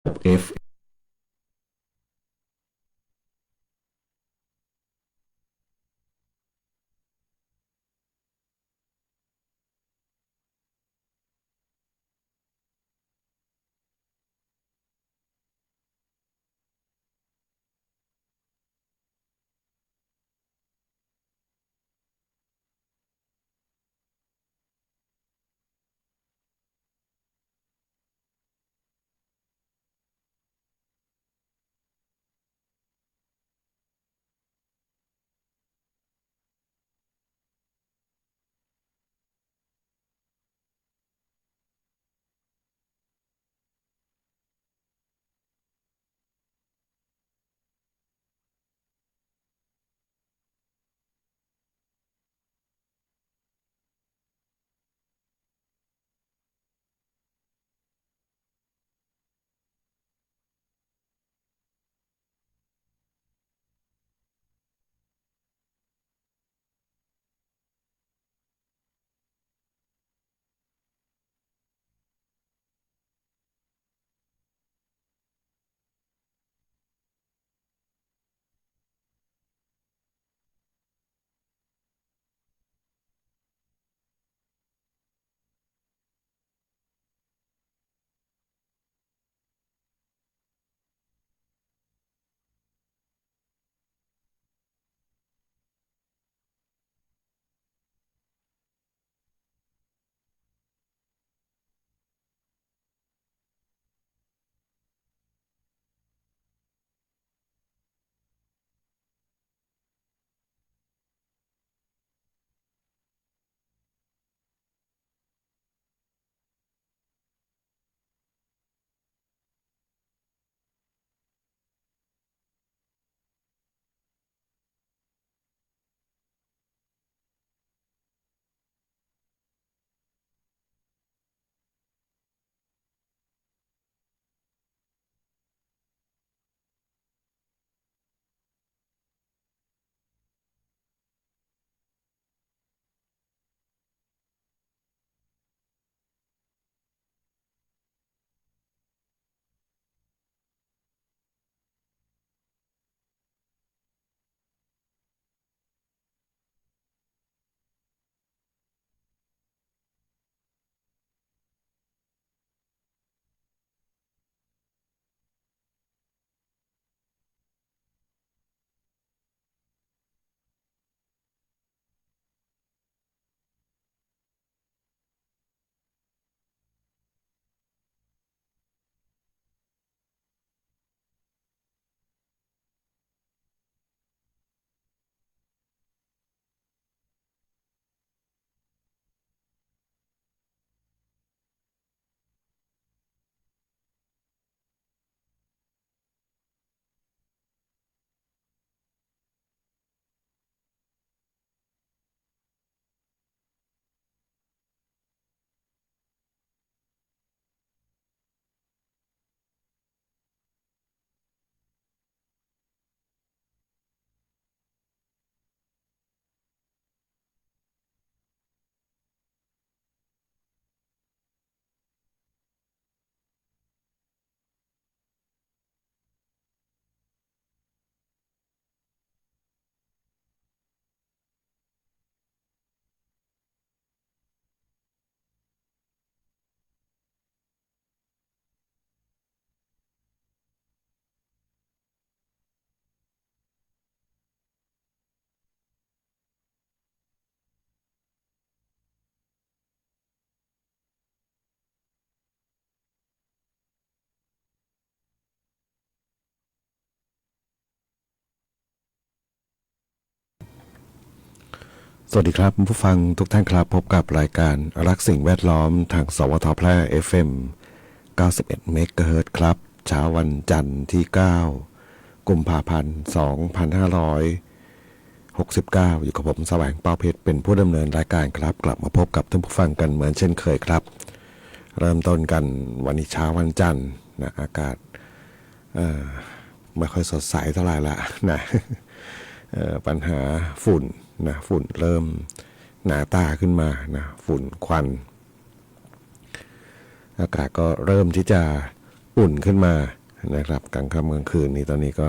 F สวัสดีครับผู้ฟังทุกท่านครับพบกับรายการรักสิ่งแวดล้อมทางสวทแพร่ FM 91เมกะเฮิรตซ์ครับเช้าวันจันทร์ที่9กุมภาพันธ์2569อยู่กับผมแสวงเป้าเพชรเป็นผู้ดำเนินรายการครับกลับมาพบกับท่านผู้ฟังกันเหมือนเช่นเคยครับเริ่มต้นกันวันนี้เช้าวันจันทร์นะอากาศไม่ค่อยสดใสเท่าไหร่ละนะปัญหาฝุ่นนะฝุ่นเริ่มหนาตาขึ้นมานะฝุ่นควันอากาศก็เริ่มที่จะ อุ่นขึ้นมานะครับกลางค่ำกลางคืนนี้ตอนนี้ก็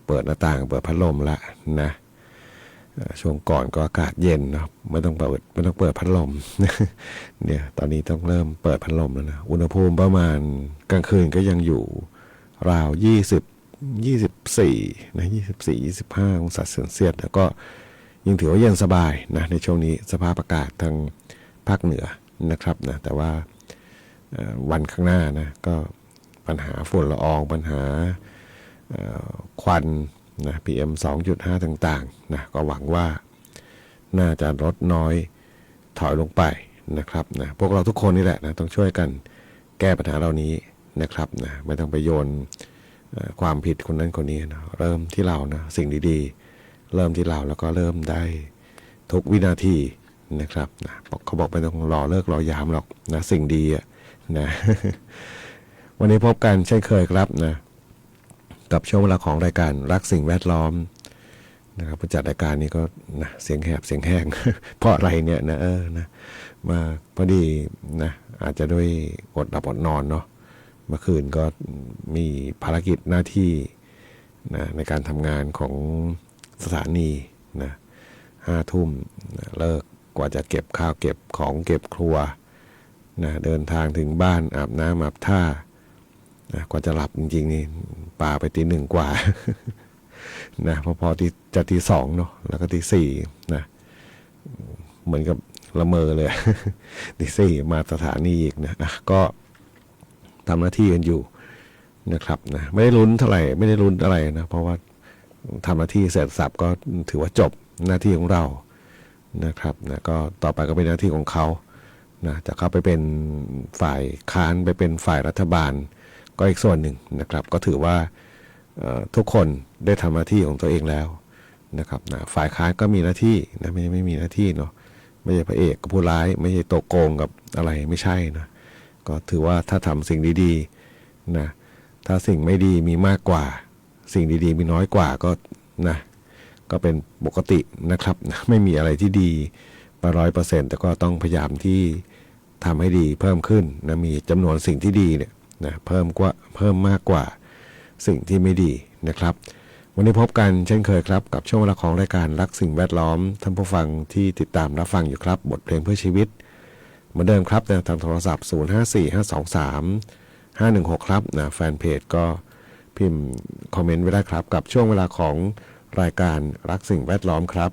เปิดหน้าต่างเปิดพัดลมละนะช่วงก่อนก็อากาศเย็นนะไม่ต้องเปิดพัดลม เนี่ยตอนนี้ต้องเริ่มเปิดพัดลมแล้วนะอุณหภูมิประมาณกลางคืนก็ยังอยู่ราว24นะ24-25 องศาเซลเซียสแล้วก็ยังถือว่าเย็นสบายนะในช่วงนี้สภาพอากาศทางภาคเหนือนะครับนะแต่ว่าวันข้างหน้านะก็ปัญหาฝุ่นละอองปัญหาควันนะ PM 2.5ต่างๆนะก็หวังว่าน่าจะลดน้อยถอยลงไปนะครับนะพวกเราทุกคนนี่แหละนะต้องช่วยกันแก้ปัญหาเหล่านี้นะครับนะไม่ต้องไปโยนความผิดคนนั้นคนนี้นะเริ่มที่เรานะสิ่งดีๆเริ่มที่เราแล้วก็เริ่มได้ทุกวินาทีนะครับนะเขาบอกไม่ต้องรอเลิกรอยามหรอกนะสิ่งดีนะ วันนี้พบกันเช่นเคยครับนะกับช่วงเวลาของรายการรักสิ่งแวดล้อมนะครับผู้จัดรายการนี้ก็นะเสียงแหบเสียงแห้ง เพราะอะไรเนี่ยนะนะมาพอดีนะอาจจะด้วยอดหลับอดนอนเนาะเมื่อคืนก็มีภารกิจหน้าที่นะในการทำงานของสถานีนะ5 ทุ่มนะเลิกกว่าจะเก็บข้าวเก็บของเก็บครัวนะเดินทางถึงบ้านอาบน้ำอาบท่านะกว่าจะหลับจริงๆนี่ป่าไปตี 1กว่า นะพอจะตี 2เนาะแล้วก็ตี 4นะเหมือนกับละเมอเลย ตี 4มาสถานีอีกนะก็ทำหน้าที่กันอยู่นะครับนะไม่ได้ลุ้นเท่าไหร่ไม่ได้ลุ้นอะไรนะเพราะว่าทำหน้าที่เสร็จสับก็ถือว่าจบหน้าที่ของเรานะครับนะก็ต่อไปก็เป็นหน้าที่ของเขานะจะเข้าไปเป็นฝ่ายค้านไปเป็นฝ่ายรัฐบาลก็อีกส่วนหนึ่งนะครับก็ถือว่าทุกคนได้ทำหน้าที่ของตัวเองแล้วนะครับนะฝ่ายค้านก็มีหน้าที่นะไม่มีหน้าที่เนาะไม่ใช่พระเอกกับผู้ร้ายไม่ใช่ตัวโกงกับอะไรไม่ใช่นะก็ถือว่าถ้าทำสิ่งดีๆนะถ้าสิ่งไม่ดีมีมากกว่าสิ่งดีๆมีน้อยกว่าก็นะก็เป็นปกตินะครับนะไม่มีอะไรที่ดี100%แต่ก็ต้องพยายามที่ทำให้ดีเพิ่มขึ้นนะมีจำนวนสิ่งที่ดีเนี่ยนะเพิ่มมากกว่าสิ่งที่ไม่ดีนะครับวันนี้พบกันเช่นเคยครับกับช่วงเวลาของรายการรักสิ่งแวดล้อมท่านผู้ฟังที่ติดตามรับฟังอยู่ครับบทเพลงเพื่อชีวิตเหมือนเดิมครับทางโทรศัพท์0545235516ครับนะแฟนเพจก็พิมพ์คอมเมนต์ไว้ได้ครับกับช่วงเวลาของรายการรักสิ่งแวดล้อมครับ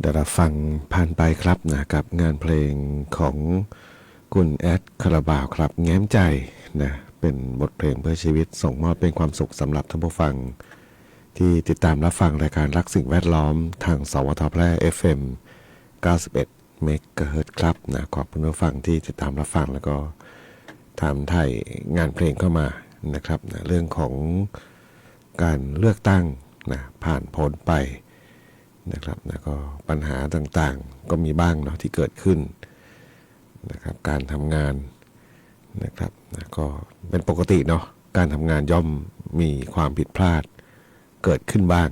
ได้รับฟังผ่านไปครับนะกับงานเพลงของคุณแอดคาราบาวครับแง้มใจนะเป็นบทเพลงเพื่อชีวิตส่งมอบเป็นความสุขสำหรับท่านผู้ฟังที่ติดตามรับฟังรายการรักสิ่งแวดล้อมทางสวทแพร่ FM 91 เมกะเฮิรตซ์ครับนะขอบคุณผู้ฟังที่ติดตามรับฟังแล้วก็ถามไทยงานเพลงเข้ามานะครับนะเรื่องของการเลือกตั้งนะผ่านพ้นไปนะครับนะก็ปัญหาต่างๆก็มีบ้างเนาะที่เกิดขึ้นนะครับการทำงานนะครับนะก็เป็นปกติเนาะการทำงานย่อมมีความผิดพลาดเกิดขึ้นบ้าง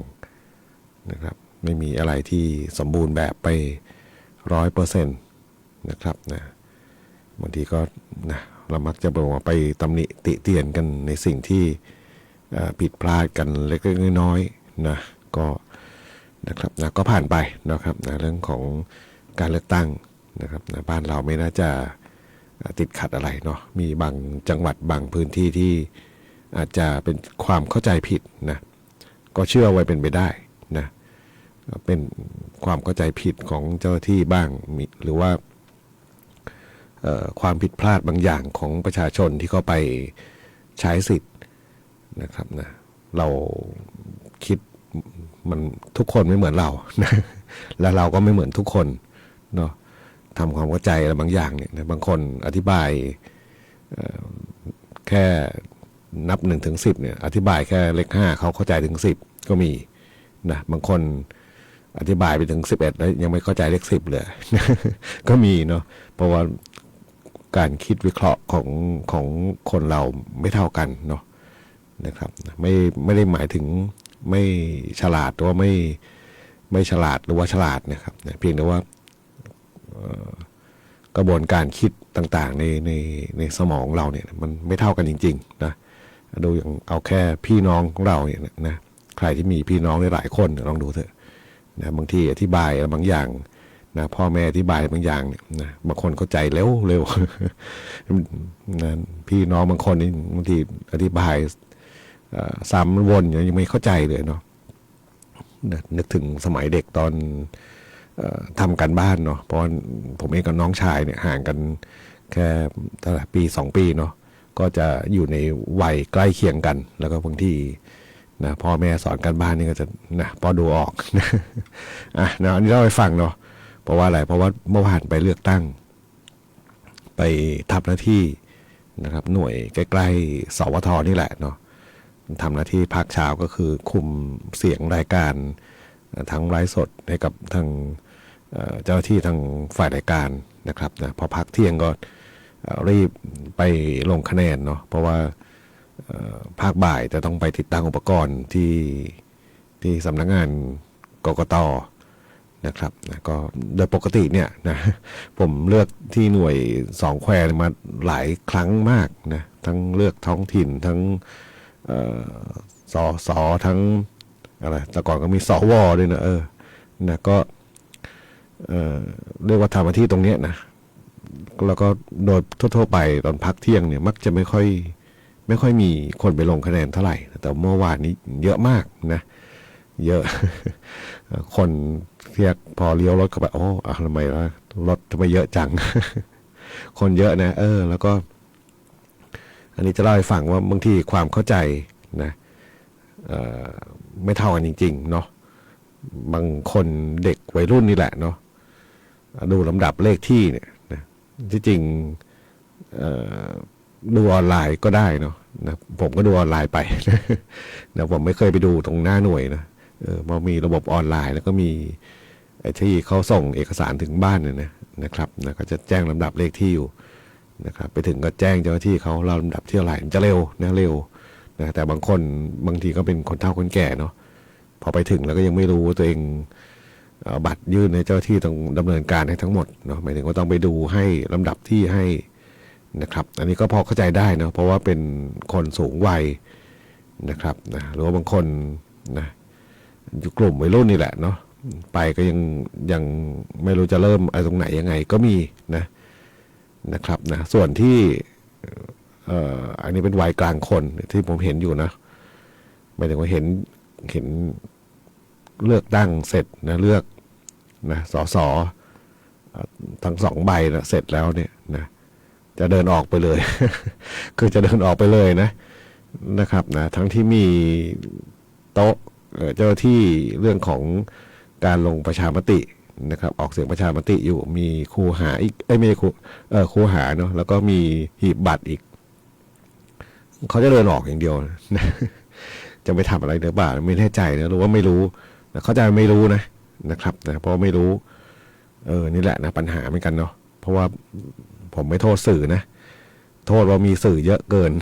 นะครับไม่มีอะไรที่สมบูรณ์แบบไป100%นะครับนะบางทีก็นะเรามักจะบอกว่าไปตำหนิติเตียนกันในสิ่งที่ผิดพลาดกันเล็กๆน้อยๆนะก็นะครับนะก็ผ่านไปนะครับนะเรื่องของการเลือกตั้งนะครับนะบ้านเราไม่น่าจะติดขัดอะไรเนาะมีบางจังหวัดบางพื้นที่ที่อาจจะเป็นความเข้าใจผิดนะก็เชื่อไว้เป็นไปได้นะเป็นความเข้าใจผิดของเจ้าหน้าที่บ้างหรือว่าความผิดพลาดบางอย่างของประชาชนที่เขาไปใช้สิทธิ์นะครับนะเราคิดมันทุกคนไม่เหมือนเรานะและเราก็ไม่เหมือนทุกคนเนาะทำความเข้าใจอะไรบางอย่างเนี่ยนะบางคนอธิบายแค่นับ1 ถึง 10เนี่ยอธิบายแค่เลข5เขาเข้าใจถึง10ก็มีนะบางคนอธิบายไปถึง11แล้วยังไม่เข้าใจเลข10เลยก็มีเนาะเพราะว่าการคิดวิเคราะห์ของคนเราไม่เท่ากันเนาะนะครับไม่ได้หมายถึงไม่ฉลาดหรือว่าไม่ฉลาดหรือว่าฉลาดนะครับเพียงแต่ว่ากระบวนการคิดต่างๆในสมองเราเนี่ยมันไม่เท่ากันจริงๆนะดูอย่างเอาแค่พี่น้องของเราเนี่ยนะใครที่มีพี่น้องหลายคนลองดูเถอะนะบางทีอธิบายบางอย่างนะพ่อแม่อธิบายบางอย่างเนี่ยนะบางคนเข้าใจเร็วนะพี่น้องบางคนนี่บางทีอธิบายซ้ำวนยังไม่เข้าใจเลยเนาะนึกถึงสมัยเด็กตอนทำการบ้านเนาะเพราะผมเองกับน้องชายเนี่ยห่างกันแค่ปี2 ปีเนาะก็จะอยู่ในวัยใกล้เคียงกันแล้วก็บางทีนะพ่อแม่สอนการบ้านนี่ก็จะนะพอดูออกนะนะอันนี้เล่าให้ฟังเนาะเพราะว่าอะไรเพราะว่าเมื่อวานไปเลือกตั้งไปทำหน้าที่นะครับหน่วยใกล้ๆสวทนี่แหละเนาะทำหน้าที่ภาคเช้าก็คือคุมเสียงรายการทั้งไลฟ์สดให้กับทางเจ้าหน้าที่ทางฝ่ายรายการนะครับนะพอพักเที่ยงก็รีบไปลงคะแนนเนาะเพราะว่าภาคบ่ายจะต้องไปติดตั้งอุปกรณ์ที่สำนักงานกกต.นะครับนะก็โดยปกติเนี่ยนะผมเลือกที่หน่วย2 แควมาหลายครั้งมากนะทั้งเลือกท้องถิ่นทั้งสทั้งอะไรแต่ก่อนก็มีสวด้วยนะนะก็เรียกว่าทำหน้าที่ตรงนี้นะแล้วก็โดยทั่วๆไปตอนพักเที่ยงเนี่ยมักจะไม่ค่อยมีคนไปลงคะแนนเท่าไหร่แต่เมื่อวานนี้เยอะมากนะเยอะ คนเรียกพอเลี้ยวรถเข้าไปโอ้ทำไมล่ะรถทำไมเยอะจัง คนเยอะนะแล้วก็อันนี้จะเล่าให้ฟังว่าบางทีความเข้าใจนะไม่เท่ากันจริงๆเนาะบางคนเด็กวัยรุ่นนี่แหละเนาะดูลำดับเลขที่เนี่ยนะที่จริงดูออนไลน์ก็ได้เนาะนะผมก็ดูออนไลน์ไป นะผมไม่เคยไปดูตรงหน้าหน่วยนะพอมีระบบออนไลน์แล้วก็มีไอ้ที่เขาส่งเอกสารถึงบ้านเนี่ยนะครับนะก็จะแจ้งลำดับเลขที่อยู่นะครับไปถึงก็แจ้งเจ้าหน้าที่เขาเราลำดับที่เท่าไหร่จะเร็วนะเร็วนะแต่บางคนบางทีก็เป็นคนเฒ่าคนแก่เนาะพอไปถึงแล้วก็ยังไม่รู้ว่าตัวเองบัตรยื่นในเจ้าหน้าที่ต้องดำเนินการให้ทั้งหมดเนาะหมายถึงว่าต้องไปดูให้ลำดับที่ให้นะครับอันนี้ก็พอเข้าใจได้เนาะเพราะว่าเป็นคนสูงวัยนะครับนะหรือว่าบางคนนะอยู่กลุ่มวัยรุ่นนี่แหละเนาะไปก็ยังไม่รู้จะเริ่มอะไรตรงไหนยังไงก็มีนะครับนะส่วนที่อันนี้เป็นวัยกลางคนที่ผมเห็นอยู่นะหมายถึงว่าเห็นเลือกตั้งเสร็จนะเลือก นะสสทั้งสองใบนะเสร็จแล้วเนี่ยนะจะเดินออกไปเลย คือจะเดินออกไปเลยนะครับนะทั้งที่มีโต๊ะเจ้าหน้าที่เรื่องของการลงประชามตินะครับออกเสียงประชามติอยู่มีคูหาอีกไม่ใช่คูหาเนาะแล้วก็มีหีบบัตรอีกเขาจะเดินออกอย่างเดียวนะจะไปทำอะไรหรือเปล่าไม่แน่ใจนะหรือว่าไม่รู้นะเขาจะไม่รู้นะครับนะเพราะไม่รู้นี่แหละนะปัญหาเหมือนกันเนาะเพราะว่าผมไม่โทษสื่อนะโทษว่ามีสื่อเยอะเกิน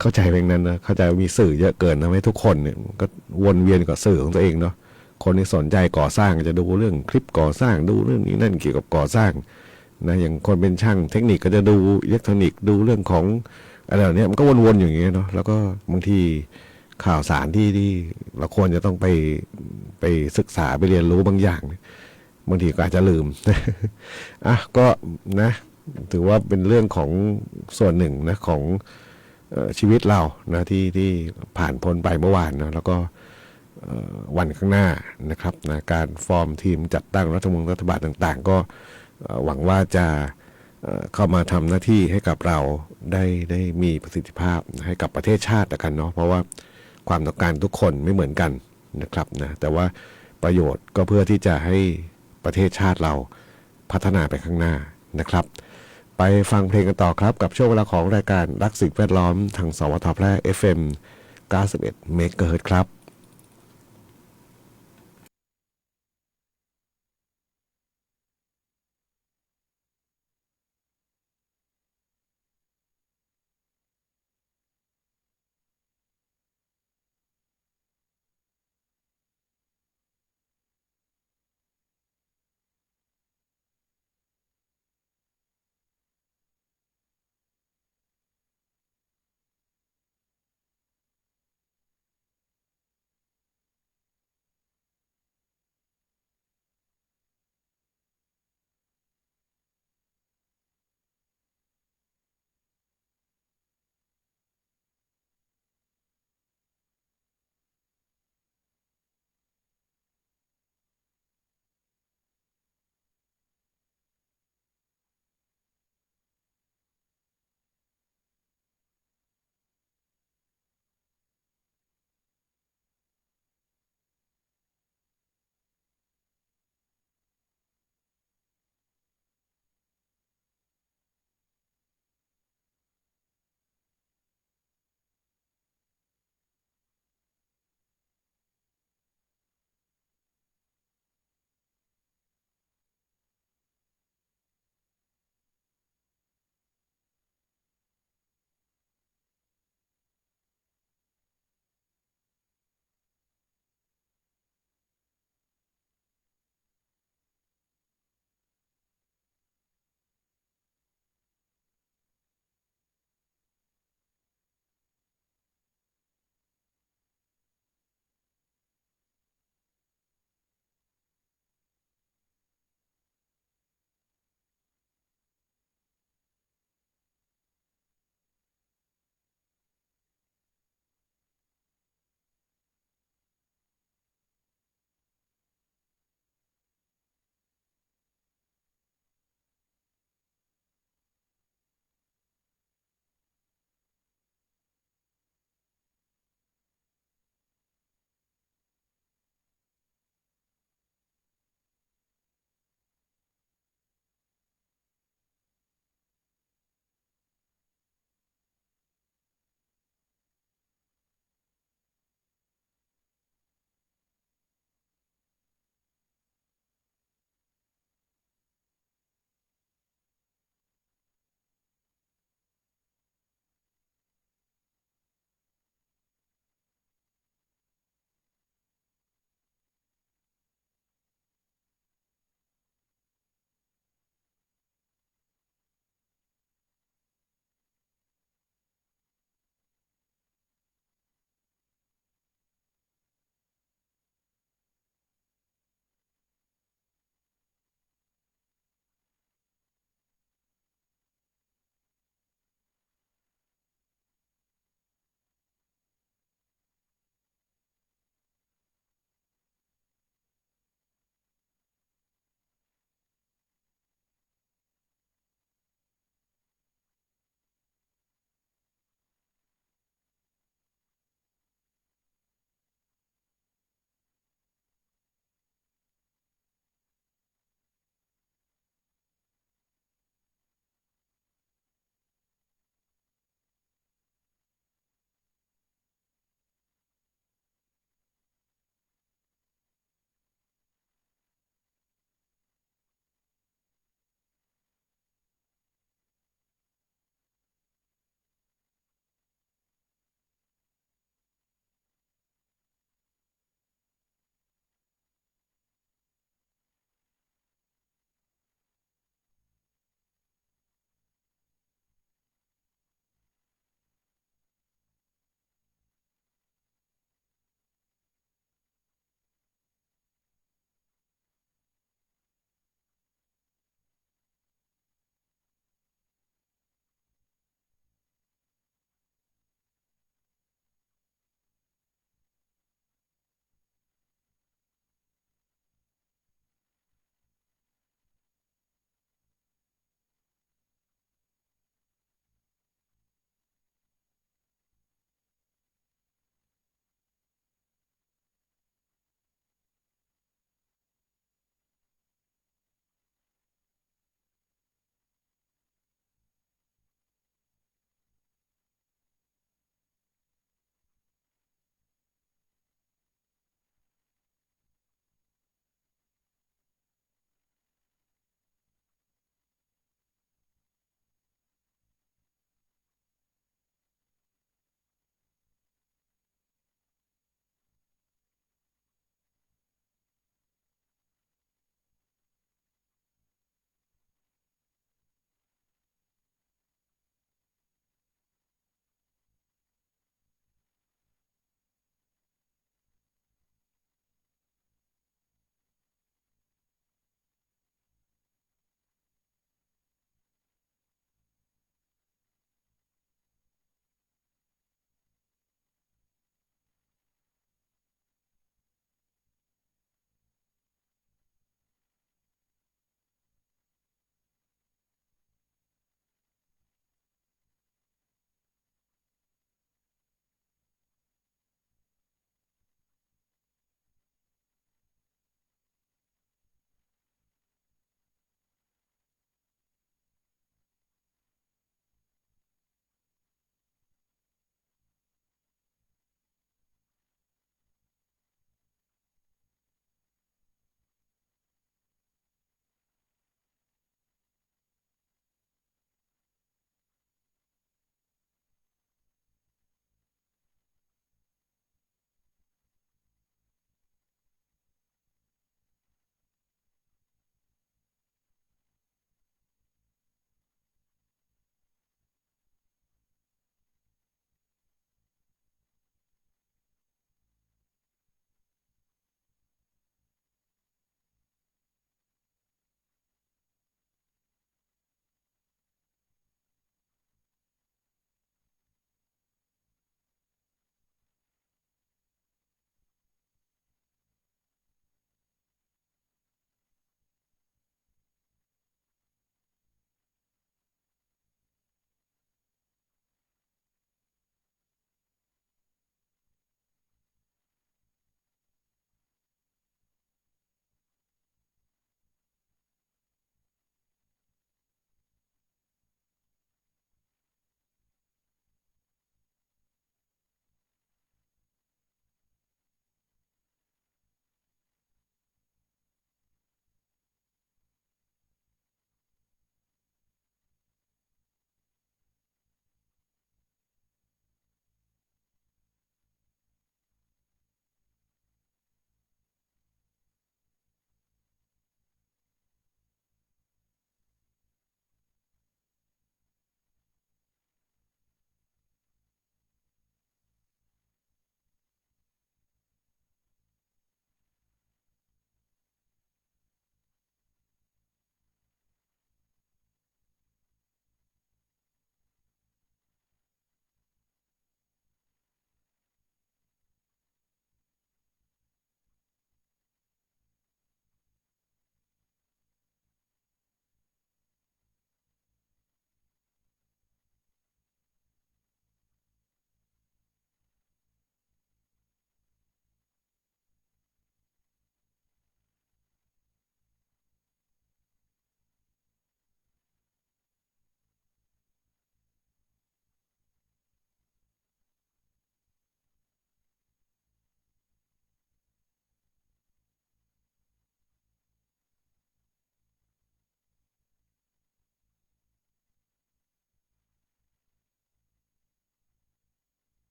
เข้าใจเพียงนั้นนะเข้าใจว่ามีสื่อเยอะเกินทำให้ทุกคนเนี่ยก็วนเวียนกับสื่อของตัวเองเนาะคนที่สนใจก่อสร้างจะดูเรื่องคลิปก่อสร้างดูเรื่องนี้นั่นเกี่ยวกับก่อสร้างนะอย่างคนเป็นช่างเทคนิคก็จะดูอิเล็กทรอนิกส์ดูเรื่องของอะไรแบบนี้มันก็วนๆอย่างเงี้ยเนาะแล้วก็บางทีข่าวสารที่เราควรจะต้องไปศึกษาไปเรียนรู้บางอย่างบางทีก็อาจจะลืม อ่ะก็นะถือว่าเป็นเรื่องของส่วนหนึ่งนะของชีวิตเรานะที่ผ่านพ้นไปเมื่อวานนะแล้วก็วันข้างหน้านะครับนะการฟอร์มทีมจัดตั้งรัฐบาลต่างๆก็หวังว่าจะเข้ามาทำหน้าที่ให้กับเราได้มีประสิทธิภาพให้กับประเทศชาติกันเนาะเพราะว่าความต้องการทุกคนไม่เหมือนกันนะครับนะแต่ว่าประโยชน์ก็เพื่อที่จะให้ประเทศชาติเราพัฒนาไปข้างหน้านะครับไปฟังเพลงกันต่อครับกับช่วงเวลาของรายการรักสิ่งแวดล้อมทางสวทแพร่ FM 91 เมกะเฮิรตซ์ครับ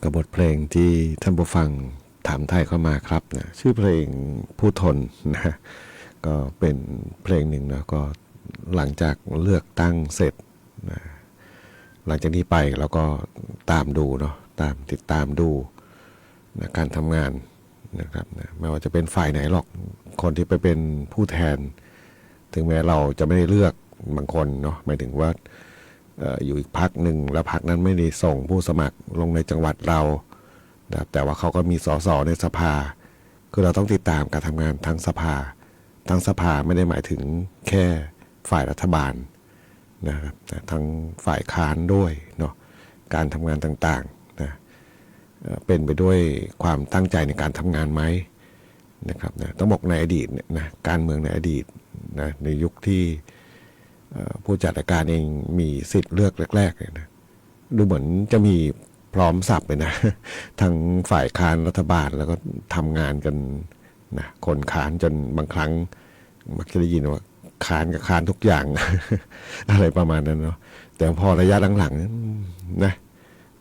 กับบทเพลงที่ท่านผู้ฟังถามไทยเข้ามาครับนะชื่อเพลงผู้ทนนะก็เป็นเพลงหนึ่งนะก็หลังจากเลือกตั้งเสร็จนะหลังจากนี้ไปเราก็ตามดูเนาะติดตามดูนะการทำงานนะครับนะไม่ว่าจะเป็นฝ่ายไหนหรอกคนที่ไปเป็นผู้แทนถึงแม้เราจะไม่ได้เลือกบางคนเนาะหมายถึงว่าอยู่อีกพรรคหนึ่งแล้วพรรคนั้นไม่ได้ส่งผู้สมัครลงในจังหวัดเราแต่ว่าเขาก็มีสสในสภาคือเราต้องติดตามการทำงานทั้งสภาไม่ได้หมายถึงแค่ฝ่ายรัฐบาลนะครับทั้งฝ่ายค้านด้วยเนาะการทำงานต่างๆนะเป็นไปด้วยความตั้งใจในการทำงานไหมนะครับนะต้องบอกในอดีตนะการเมืองในอดีตนะในยุคที่ผู้จัดการเองมีสิทธิ์เลือกแรกๆเลยนะดูเหมือนจะมีพร้อมสับเลยนะทั้งฝ่ายค้านรัฐบาลแล้วก็ทำงานกันนะคนค้านจนบางครั้งมักจะได้ยินว่าค้านกับค้านทุกอย่าง อะไรประมาณนั้นเนาะแต่พอระยะหลังๆนะ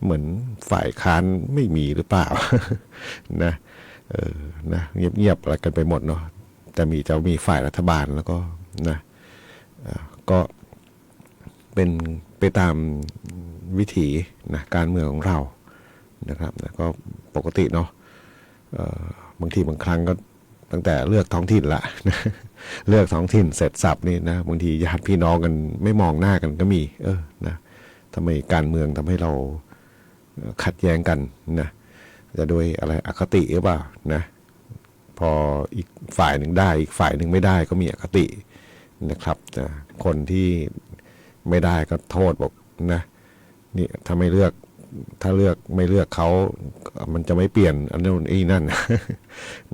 เหมือนฝ่ายค้านไม่มีหรือเปล่า นะนะเงียบๆอะไรกันไปหมดเนาะแต่จะมีฝ่ายรัฐบาลแล้วก็นะก็เป็นไปตามวิถีนะการเมืองของเรานะครับนะก็ปกติเนาะบางทีบางครั้งก็ตั้งแต่เลือกท้องถิ่นละนะเลือกท้องถิ่นเสร็จสับนี่นะบางทีญาติพี่น้องกันไม่มองหน้ากันก็มีนะทำไมการเมืองทำให้เราขัดแย้งกันนะจะด้วยอะไรอคติหรือเปล่านะพออีกฝ่ายหนึ่งได้อีกฝ่ายหนึ่งไม่ได้ก็มีอคตินะครับนะคนที่ไม่ได้ก็โทษบอกนะนี่ถ้าไม่เลือกไม่เลือกเขามันจะไม่เปลี่ยนอันนู้นอีนั่น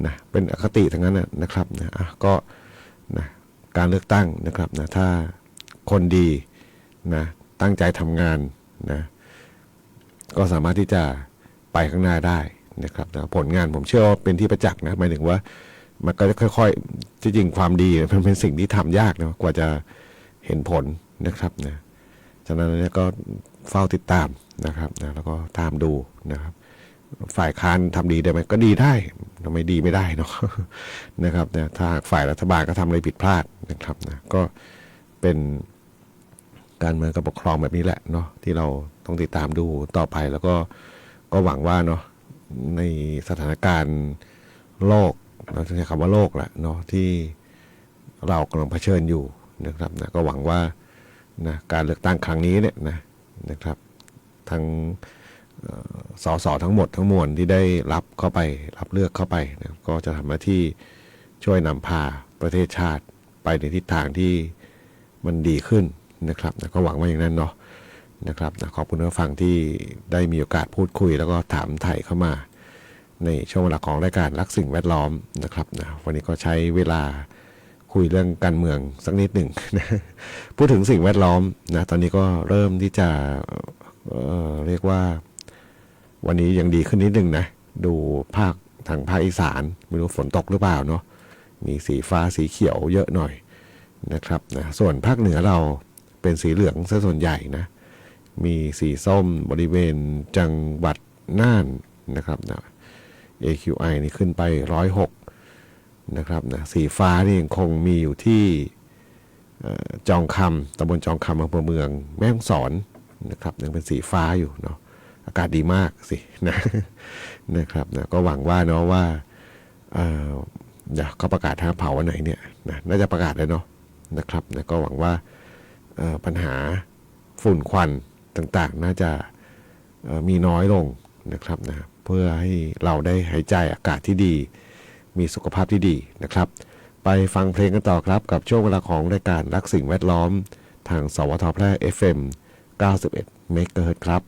นะเป็นอคติทั้งนั้นนะครับนะก็นะการเลือกตั้งนะครับนะถ้าคนดีนะตั้งใจทำงานนะก็สามารถที่จะไปข้างหน้าได้นะครับนะผลงานผมเชื่อว่าเป็นที่ประจักษ์นะหมายถึงว่ามันก็จะค่อยๆที่จริงความดีมันเป็นสิ่งที่ทำยากนะกว่าจะเห็นผลนะครับนะฉะนั้นเนี่ยก็เฝ้าติดตามนะครับนะแล้วก็ตามดูนะครับฝ่ายค้านทำดีได้ไหมก็ดีได้ทำไมดีไม่ได้เนาะ นะครับนะถ้าฝ่ายรัฐบาลก็ทำอะไรผิดพลาดนะครับนะก็เป็นการเมืองกับปกครองแบบนี้แหละเนาะที่เราต้องติดตามดูต่อไปแล้วก็หวังว่าเนาะในสถานการณ์โลกเราจะใช้คำว่าโลกแหละเนาะที่เรากำลังเผชิญอยู่นะครับนะก็หวังว่านะการเลือกตั้งครั้งนี้เนี่ยนะครับทั้งสสทั้งหมดทั้งมวลที่ได้รับเลือกเข้าไปนะก็จะทำหน้าที่ช่วยนำพาประเทศชาติไปในทิศทางที่มันดีขึ้นนะครับนะก็หวังว่าอย่างนั้นเนาะนะครับนะขอบคุณผู้ฟังที่ได้มีโอกาสพูดคุยแล้วก็ถามไถ่เข้ามาในช่วงเวลาของรายการรักสิ่งแวดล้อมนะครับนะวันนี้ก็ใช้เวลาคุยเรื่องการเมืองสักนิดหนึ่งนะพูดถึงสิ่งแวดล้อมนะตอนนี้ก็เริ่มที่จะเรียกว่าวันนี้ยังดีขึ้นนิดนึงนะดูทางภาคอีสานไม่รู้ฝนตกหรือเปล่าเนาะมีสีฟ้าสีเขียวเยอะหน่อยนะครับนะส่วนภาคเหนือเราเป็นสีเหลืองซะส่วนใหญ่นะมีสีส้มบริเวณจังหวัดน่านนะครับนะ AQI นี่ขึ้นไป106นะครับนะสีฟ้านี่ยังคงมีอยู่ที่จองคำตำบลจองคำอำเภอเมืองแม่ฮ่องสอนนะครับยังเป็นสีฟ้าอยู่เนาะอากาศดีมากสินะครับนะก็หวังว่าเนาะว่าเขาประกาศทางเผาวันไหนเนี่ยนะน่าจะประกาศเลยเนาะนะครับนะก็หวังว่าปัญหาฝุ่นควันต่างๆน่าจะมีน้อยลงนะครับนะเพื่อให้เราได้หายใจอากาศที่ดีมีสุขภาพที่ดีนะครับไปฟังเพลงกันต่อครับกับช่วงเวลาของรายการรักสิ่งแวดล้อมทางสวทแพร่ FM 91 เมกะเฮิรตซ์ครับ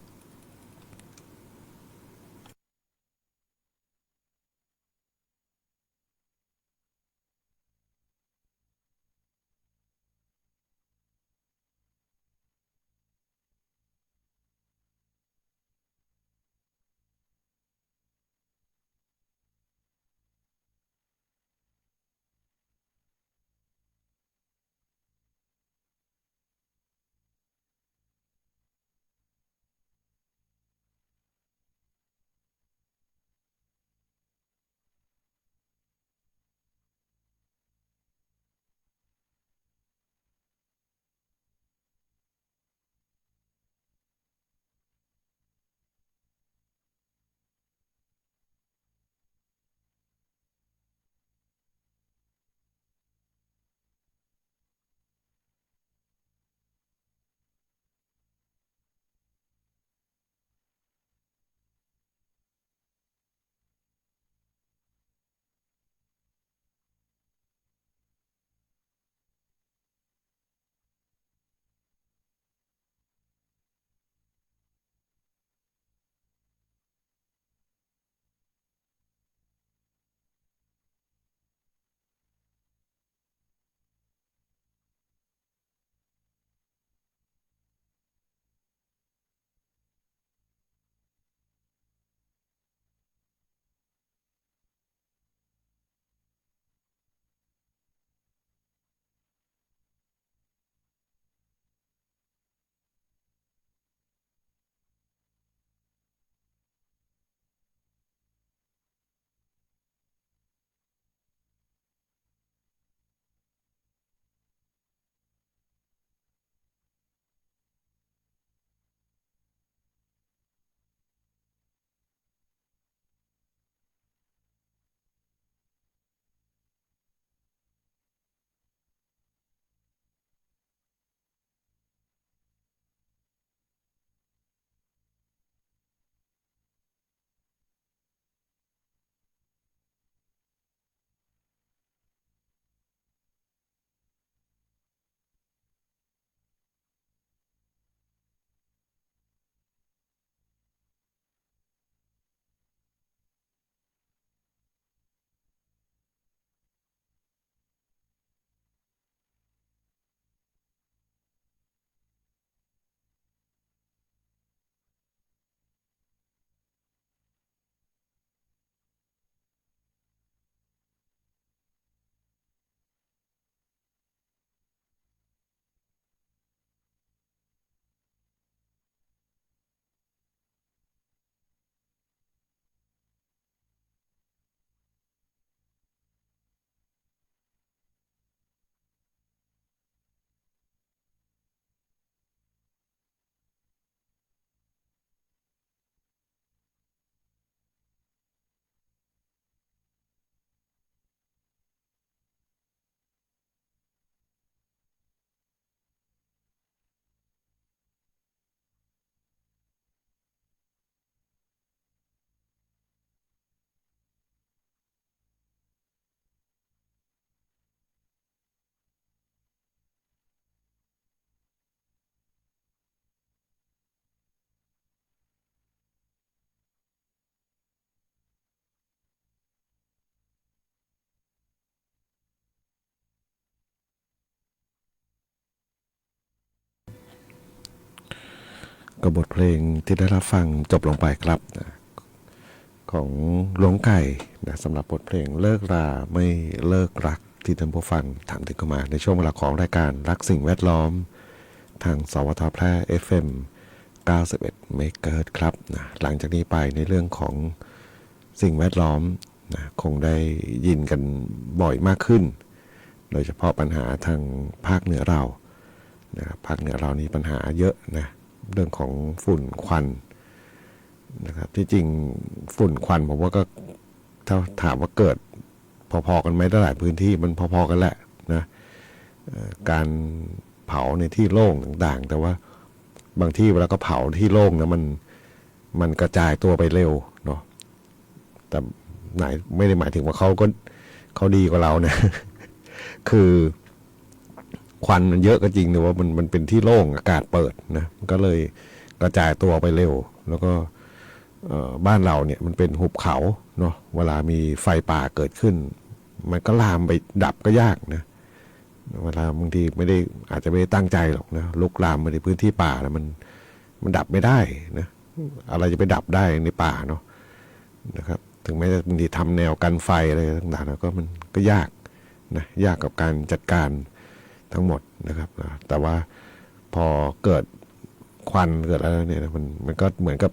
กับบทเพลงที่ได้รับฟังจบลงไปครับของหลวงไก่นะสำหรับบทเพลงเลิกราไม่เลิกรักที่ท่านผู้ฟังถามถึงเข้ามาในช่วงเวลาของรายการรักสิ่งแวดล้อมทางสวทแพร่ FM 91 เมกะเฮิรตซ์ครับนะหลังจากนี้ไปในเรื่องของสิ่งแวดล้อมนะคงได้ยินกันบ่อยมากขึ้นโดยเฉพาะปัญหาทางภาคเหนือเรานะครับภาคเหนือเรานี่ปัญหาเยอะนะเรื่องของฝุ่นควันนะครับที่จริงฝุ่นควันผมว่าก็ถ้าถามว่าเกิดพอๆกันไหมหลายพื้นที่มันพอๆกันแหละนะการเผาในที่โล่งต่างๆแต่ว่าบางที่เวลาก็เผาที่โล่งนะมันกระจายตัวไปเร็วเนาะแต่ไหนไม่ได้หมายถึงว่าเขาดีกว่าเรานะคือควันมันเยอะก็จริงแต่ว่ามันเป็นที่โล่งอากาศเปิดนะก็เลยกระจายตัวไปเร็วแล้วก็บ้านเราเนี่ยมันเป็นหุบเขาเนาะเวลามีไฟป่าเกิดขึ้นมันก็ลามไปดับก็ยากนะเวลาบางทีไม่ได้อาจจะไม่ได้ตั้งใจหรอกนะลุกลามไปในพื้นที่ป่าแล้วมันดับไม่ได้นะอะไรจะไปดับได้ในป่าเนาะนะครับถึงแม้จะบางทีทำแนวกันไฟอะไรต่างๆแล้วก็มันก็ยากนะยากกับการจัดการทั้งหมดนะครับแต่ว่าพอเกิดควันเกิดอะไรเนี่ยมันก็เหมือนกับ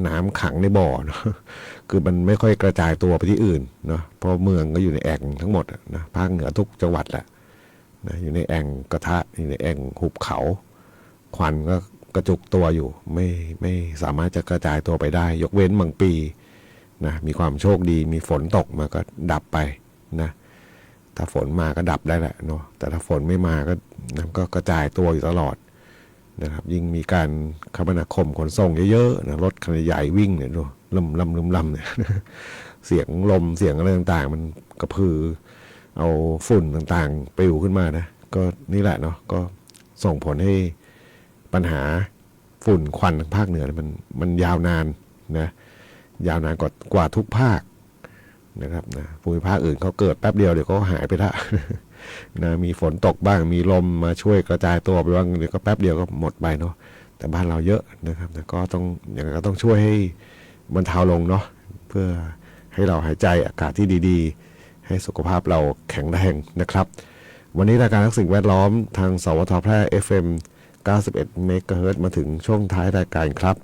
น้ำขังในบ่อเนาะคือมันไม่ค่อยกระจายตัวไปที่อื่นเนาะเพราะเมืองก็อยู่ในแอ่งทั้งหมดนะภาคเหนือทุกจังหวัดแหละนะอยู่ในแอ่งกระทะอยู่ในแอ่งหุบเขาควันก็กระจุกตัวอยู่ไม่สามารถจะกระจายตัวไปได้ยกเว้นบางปีนะมีความโชคดีมีฝนตกมาก็ดับไปนะถ้าฝนมาก็ดับได้แหละเนาะแต่ถ้าฝนไม่มาก็กระจายตัวอยู่ตลอดนะครับยิ่งมีการคมนาคมขนส่งเยอะๆนะรถขนาดใหญ่วิ่งเนี่ยดูลำเนี่ยเสียงลมเสียงอะไรต่างๆมันกระพือเอาฝุ่นต่างๆปลิวขึ้นมานะก็นี่แหละเนาะก็ส่งผลให้ปัญหาฝุ่นควันทางภาคเหนือมันยาวนานนะยาวนานกว่าทุกภาคนะครับนะภูมิภาคอื่นเขาเกิดแป๊บเดียวเดี๋ยวก็หายไปละนะมีฝนตกบ้างมีลมมาช่วยกระจายตัวไปบ้างเดี๋ยวก็แป๊บเดียวก็หมดไปเนาะแต่บ้านเราเยอะนะครับแต่ก็ต้องอย่างไรก็ต้องช่วยให้บรรเทาลงเนาะเพื่อให้เราหายใจอากาศที่ดีๆให้สุขภาพเราแข็งแรงนะครับวันนี้รายการรักสิ่งแวดล้อมทางสวทแพร่ FM 91 เมกะเฮิรตซ์มาถึงช่วงท้ายรายการครับ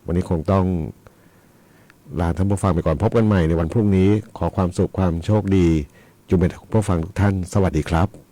วันนี้คงต้องลาท่านผู้ฟังไปก่อนพบกันใหม่ในวันพรุ่งนี้ขอความสุขความโชคดีจุงเป็นผู้ฟังทุกท่านสวัสดีครับ